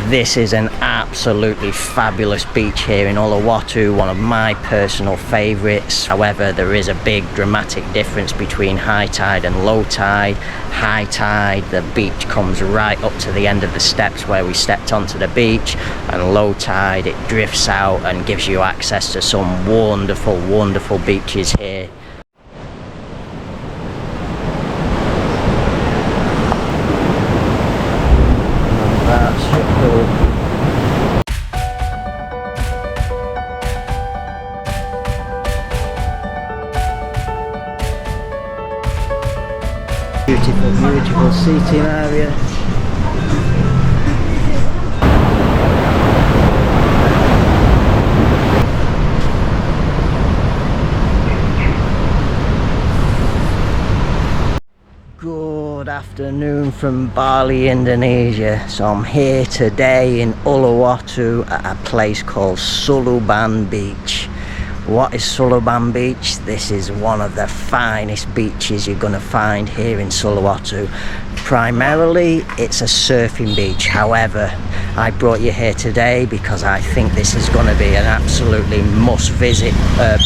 This is an absolutely fabulous beach here in Uluwatu, one of my personal favourites. However, there is a big dramatic difference between high tide and low tide. High tide, the beach comes right up to the end of the steps where we stepped onto the beach, and low tide, it drifts out and gives you access to some wonderful, wonderful beaches here. Beautiful, beautiful seating area. Good afternoon from Bali, Indonesia. So I'm here today in Uluwatu at a place called SULUBAN Beach. What is SULUBAN Beach? This is one of the finest beaches you're going to find here in Uluwatu. Primarily, it's a surfing beach. However, I brought you here today because I think this is going to be an absolutely must-visit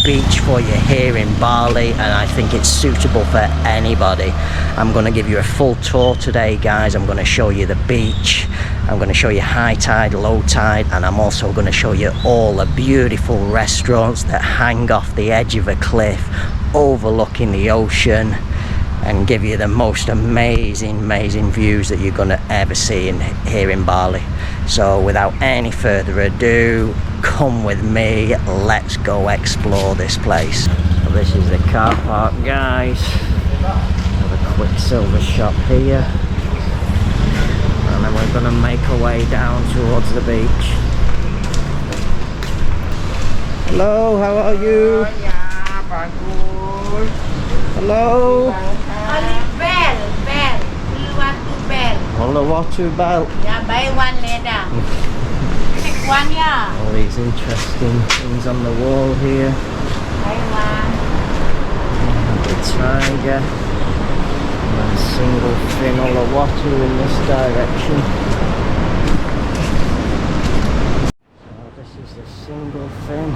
beach for you here in Bali, and I think it's suitable for anybody. I'm going to give you a full tour today, guys. I'm going to show you the beach. I'm going to show you high tide, low tide, and I'm also going to show you all the beautiful restaurants that hang off the edge of a cliff overlooking the ocean, and give you the most amazing views that you're going to ever see here in Bali. So without any further ado, come with me, let's go explore this place. So this is the car park, guys. Have a quick silver shop here, and then we're going to make our way down towards the beach. Hello, how are you? Hello? Uluwatu Bali. Yeah, buy one later. Take one, yeah. All these interesting things on the wall here. Buy one. The tiger. And single fin Uluwatu in this direction. So this is the single fin.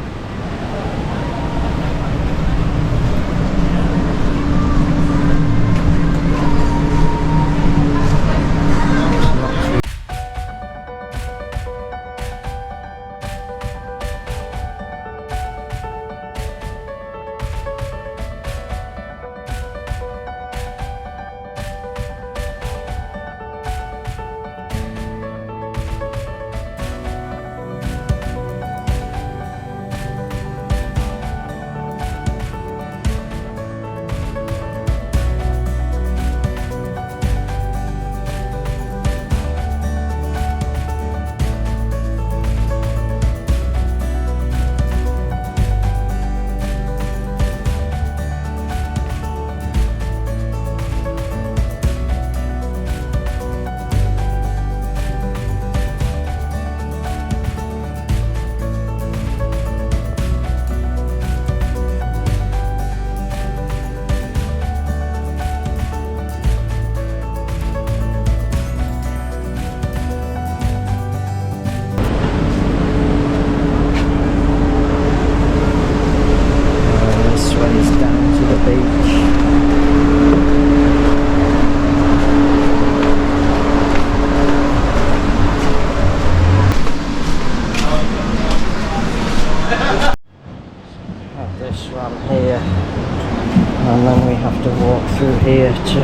And then we have to walk through here to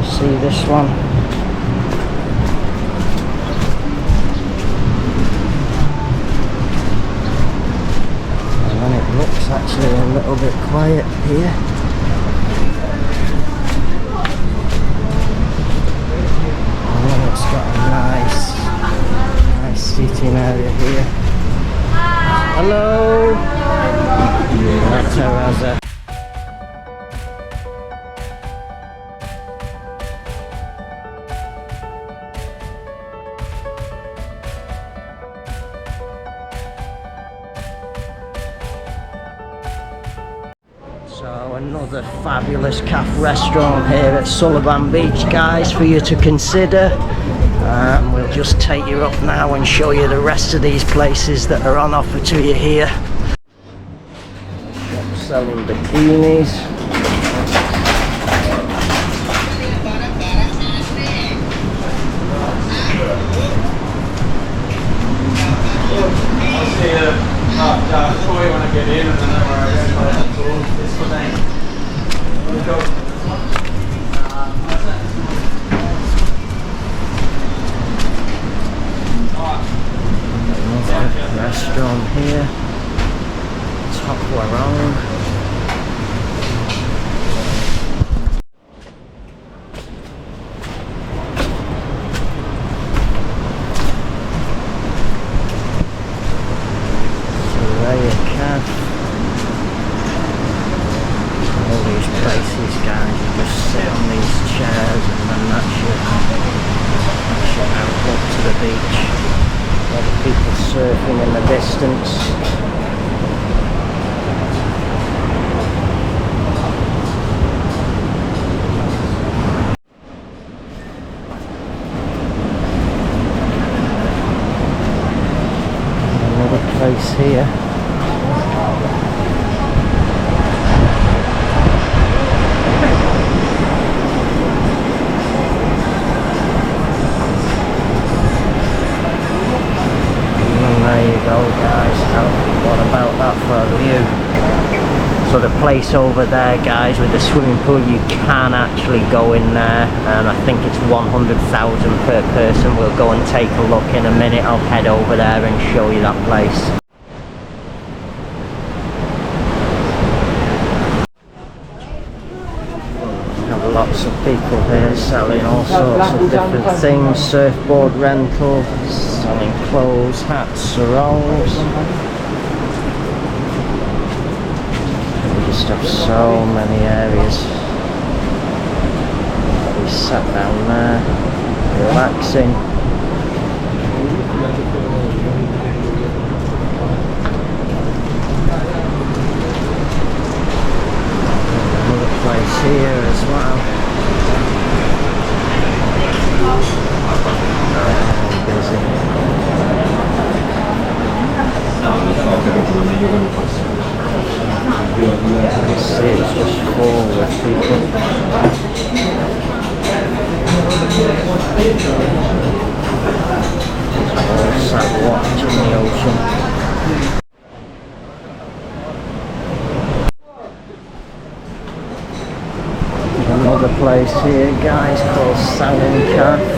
see this one. And then it looks actually a little bit quiet here. And then it's got a nice seating area here. Hello! That's Terraza. So another fabulous cafe restaurant here at SULUBAN Beach, guys, for you to consider. We'll just take you up now and show you the rest of these places that are on offer to you here. Shop selling bikinis. When I get in, and then this for them. Restaurant here, Top Warong. All these places, guys, you just sit on these chairs and then that's your outlook to the beach. A lot of people surfing in the distance. Another place here. There you go, guys. What about that for a view? So the place over there, guys, with the swimming pool, you can actually go in there, and I think it's 100,000 per person. We'll go and take a look in a minute. I'll head over there and show you that place. Lots of people here selling all sorts of different things, surfboard rental, selling clothes, hats, sarongs. We just have so many areas. We sat down there, relaxing. Place here as well. Busy. You see, it's just full with people. All sat watching the ocean. Another place here, guys, called Salon Cafe.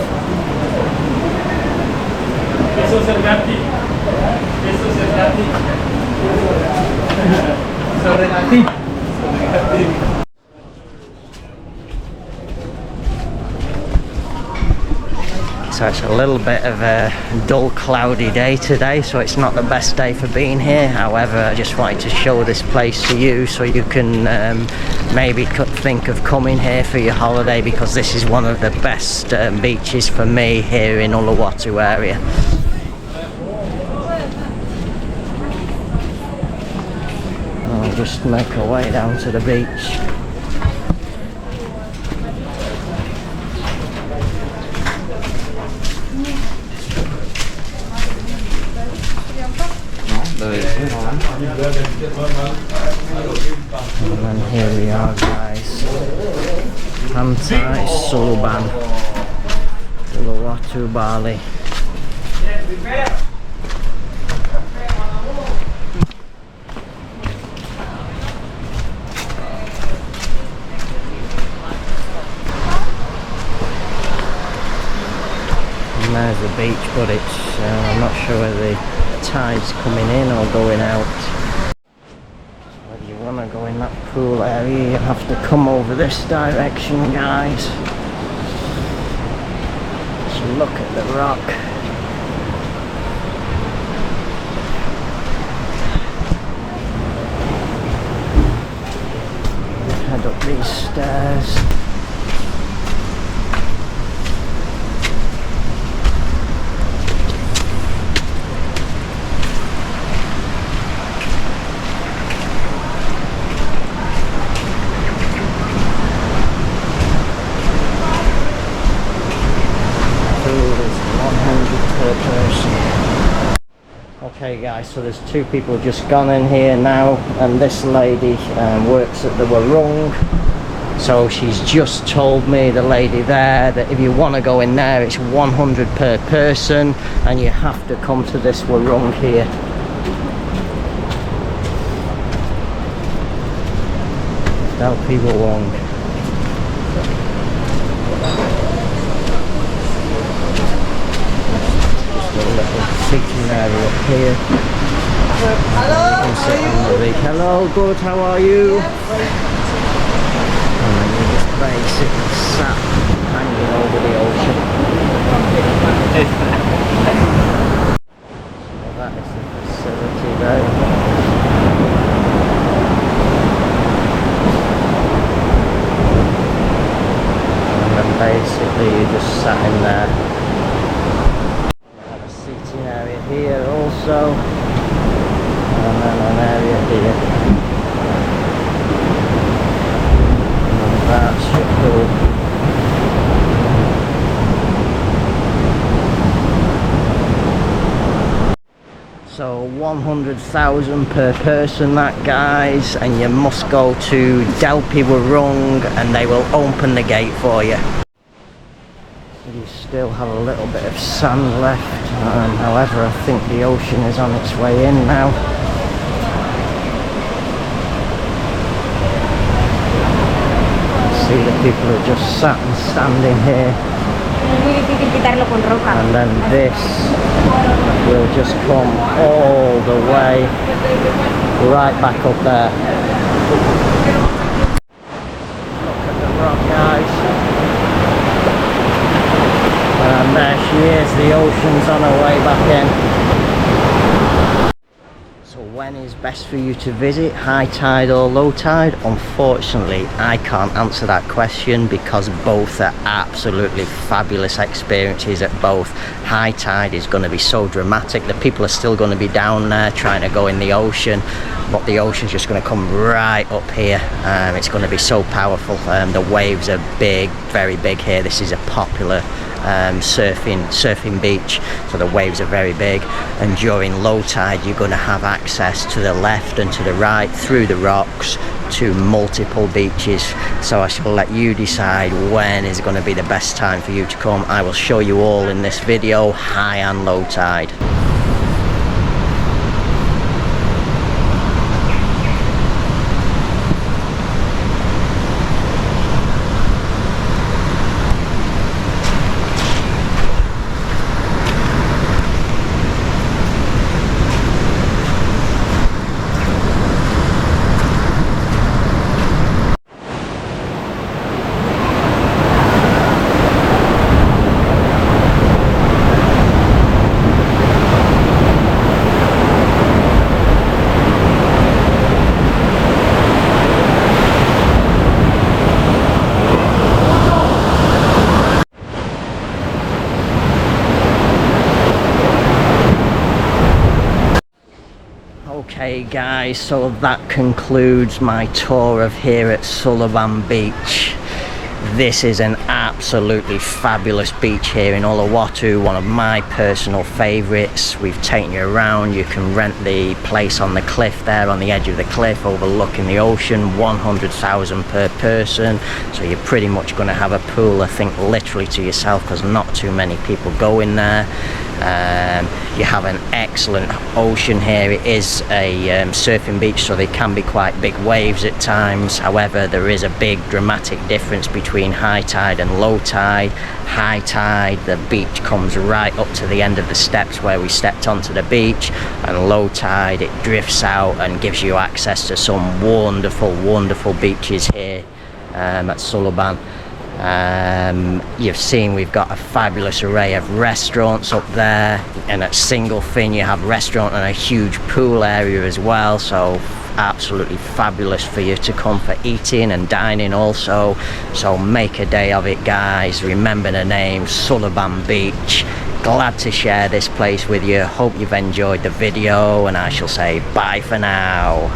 So it's a little bit of a dull, cloudy day today, so it's not the best day for being here. However, I just wanted to show this place to you so you can maybe think of coming here for your holiday, because this is one of the best beaches for me here in Uluwatu area. I'll just make our way down to the beach. And then here we are, guys. PANTI SULUBAN, Uluwatu Bali. And there's the beach, but it's I'm not sure whether the tide's coming in or going out. Whether you want to go in that pool area, you have to come over this direction, guys. Just look at the rock. Head up these stairs. Okay guys, so there's two people just gone in here now, and this lady works at the Warung. So she's just told me, the lady there, that if you want to go in there it's 100 per person and you have to come to this Warung here. Dalpi Warung. Just a little seating area up here. Hello, You can sit on the beach. Hello, good, how are you? And then you're just basically sat hanging over the ocean. So that is the facility there. And then basically you just sat in there. We have a seating area here also. And then an area here. That's your pool. So 100,000 per person that, guys, and you must go to Dalpi Warung and they will open the gate for you. You still have a little bit of sand left, however I think the ocean is on its way in now. See the people are just sat and standing here, and then this will just come all the way right back up there. Look at the rock, guys, and there she is, the ocean's on her way back in. So when is best for you to visit, high tide or low tide? Unfortunately, I can't answer that question because both are absolutely fabulous experiences at both. High tide is going to be so dramatic. The people are still going to be down there trying to go in the ocean, but the ocean's just going to come right up here. It's going to be so powerful. The waves are big, very big here. This is a popular surfing beach, so the waves are very big, and during low tide you're going to have access to the left and to the right through the rocks to multiple beaches. So I shall let you decide when is going to be the best time for you to come. I will show you all in this video, high and low tide. Okay guys, so that concludes my tour of here at SULUBAN Beach. This is an absolutely fabulous beach here in Uluwatu, one of my personal favourites. We've taken you around. You can rent the place on the cliff there, on the edge of the cliff overlooking the ocean, 100,000 per person. So you're pretty much going to have a pool, I think, literally to yourself, because not too many people go in there. You have an excellent ocean here. It is a surfing beach, so they can be quite big waves at times. However, there is a big dramatic difference between high tide and low tide. High tide, the beach comes right up to the end of the steps where we stepped onto the beach, and low tide, it drifts out and gives you access to some wonderful beaches here at SULUBAN. You've seen we've got a fabulous array of restaurants up there, and at Single Fin you have restaurant and a huge pool area as well, so absolutely fabulous for you to come for eating and dining also. So make a day of it, guys. Remember the name, SULUBAN Beach. Glad to share this place with you. Hope you've enjoyed the video, and I shall say bye for now.